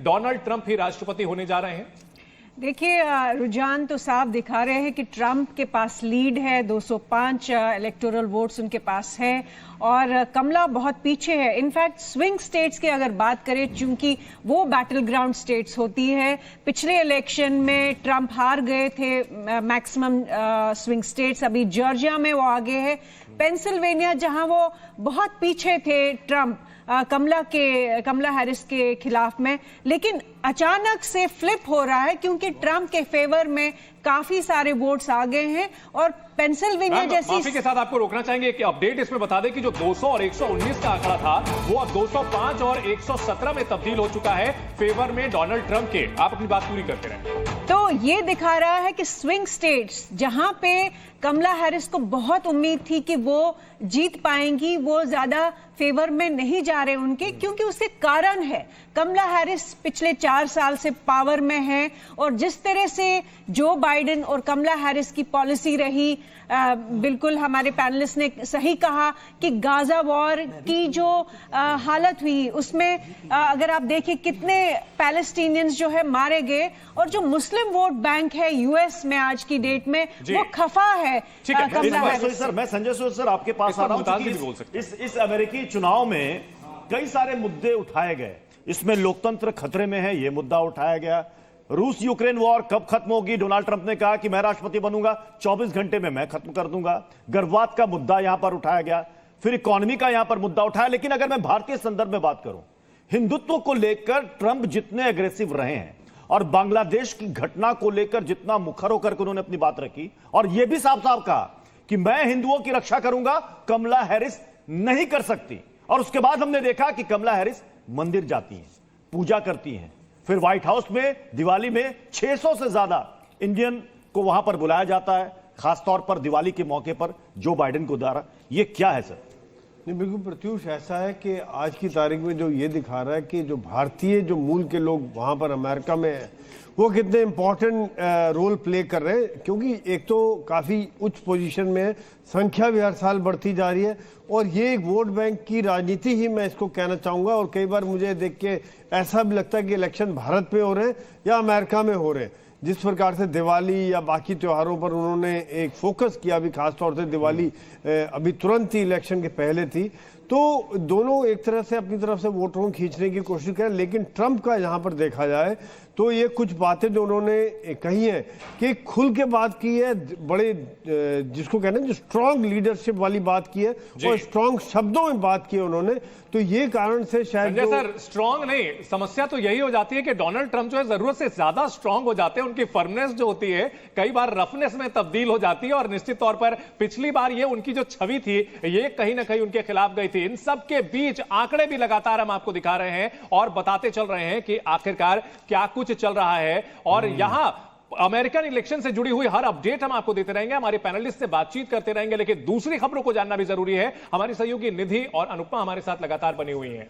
Donald Trump ही राष्ट्रपति होने जा रहे हैं? देखिए, रुझान तो साफ दिखा रहे हैं कि ट्रंप के पास लीड है, 205 इलेक्टोरल वोट्स उनके पास है और कमला बहुत पीछे है। इनफैक्ट स्विंग स्टेट्स की अगर बात करें, चूंकि वो बैटल ग्राउंड स्टेट्स होती है, पिछले इलेक्शन में ट्रंप हार गए थे मैक्सिमम स्विंग स्टेट्स, अभी जॉर्जिया में वो आगे है, पेंसिल्वेनिया जहां वो बहुत पीछे थे ट्रंप कमला हैरिस के खिलाफ में, लेकिन अचानक से फ्लिप हो रहा है क्योंकि ट्रंप के फेवर में काफी सारे वोट्स आ गए हैं और पेंसिल्वेनिया जैसी। माफी के साथ आपको रोकना चाहेंगे कि अपडेट इसमें बता दें कि जो 200 और 119 का आंकड़ा था वो अब 205 और 117 में तब्दील हो चुका है फेवर में डोनाल्ड ट्रंप के। आप अपनी बात पूरी करते रहें। तो ये दिखा रहा है कि स्विंग स्टेट्स जहां पे कमला हैरिस को बहुत उम्मीद थी कि वो जीत पाएंगी, वो ज्यादा फेवर में नहीं जा रहे उनके, क्योंकि उसके कारण है कमला हैरिस पिछले 4 साल से पावर में है और जिस तरह से जो बाइडेन और कमला हैरिस की पॉलिसी रही, बिल्कुल हमारे पैनलिस्ट ने सही कहा कि गाजा वॉर की जो हालत हुई उसमें अगर आप देखिए कितने पैलेस्टीनियंस जो है मारे गए और जो मुस्लिम वोट बैंक है यूएस में आज की डेट में वो खफा है कमला हैरिस। सर मैं संजय सोई सर आपके पास आ रहा हूं। इस अमेरिकी चुनाव में कई सारे मुद्दे उठाए गए, इसमें लोकतंत्र खतरे में है, यह मुद्दा उठाया गया। रूस यूक्रेन वॉर कब खत्म होगी? डोनाल्ड ट्रंप ने कहा कि मैं राष्ट्रपति बनूंगा 24 घंटे में मैं खत्म कर दूंगा। गर्भपात का मुद्दा यहां पर उठाया गया, फिर इकोनॉमी का यहां पर मुद्दा उठाया। लेकिन अगर मैं भारतीय संदर्भ में बात करूं, हिंदुत्व को लेकर ट्रंप जितने अग्रेसिव रहे हैं और बांग्लादेश की घटना को लेकर जितना मुखर होकर उन्होंने अपनी बात रखी और यह भी साफ साफ कहा कि मैं हिंदुओं की रक्षा करूंगा, कमला हैरिस नहीं कर सकती। और उसके बाद हमने देखा कि कमला हैरिस मंदिर जाती हैं, पूजा करती हैं, फिर व्हाइट हाउस में दिवाली में 600 से ज्यादा इंडियन को वहां पर बुलाया जाता है, खासतौर पर दिवाली के मौके पर जो बाइडेन को द्वारा। ये क्या है सर? नहीं, बिल्कुल प्रत्युष ऐसा है कि आज की तारीख में जो ये दिखा रहा है कि जो भारतीय जो मूल के लोग वहां पर अमेरिका में है वो कितने इंपॉर्टेंट रोल प्ले कर रहे हैं, क्योंकि एक तो काफ़ी उच्च पोजीशन में है, संख्या भी हर साल बढ़ती जा रही है और ये एक वोट बैंक की राजनीति ही मैं इसको कहना चाहूँगा। और कई बार मुझे देख के ऐसा भी लगता है कि इलेक्शन भारत में हो रहे हैं या अमेरिका में हो रहे हैं। जिस प्रकार से दिवाली या बाकी त्योहारों पर उन्होंने एक फोकस किया, अभी खासतौर से दिवाली अभी तुरंत ही इलेक्शन के पहले थी, तो दोनों एक तरह से अपनी तरफ से वोटरों को खींचने की कोशिश करें। लेकिन ट्रंप का यहाँ पर देखा जाए तो ये कुछ बातें जो उन्होंने कही हैं कि खुल के बात की है, बड़े जिसको कहना है जो स्ट्रांग लीडरशिप वाली बात की है और स्ट्रांग शब्दों में बात की है उन्होंने, तो ये कारण से शायद सर स्ट्रांग नहीं, समस्या तो यही हो जाती है कि डोनाल्ड ट्रंप जो है जरूरत से ज्यादा स्ट्रांग हो जाते हैं, उनकी फर्मनेस जो होती है कई बार रफनेस में तब्दील हो जाती है और निश्चित तौर पर पिछली बार ये उनकी जो छवि थी ये कहीं ना कहीं उनके खिलाफ गई थी। इन सब के बीच आंकड़े भी लगातार हम आपको दिखा रहे हैं और बताते चल रहे हैं कि आखिरकार क्या कुछ चल रहा है और यहां अमेरिकन इलेक्शन से जुड़ी हुई हर अपडेट हम आपको देते रहेंगे, हमारे पैनलिस्ट से बातचीत करते रहेंगे, लेकिन दूसरी खबरों को जानना भी जरूरी है। हमारी सहयोगी निधि और अनुपमा हमारे साथ लगातार बनी हुई हैं।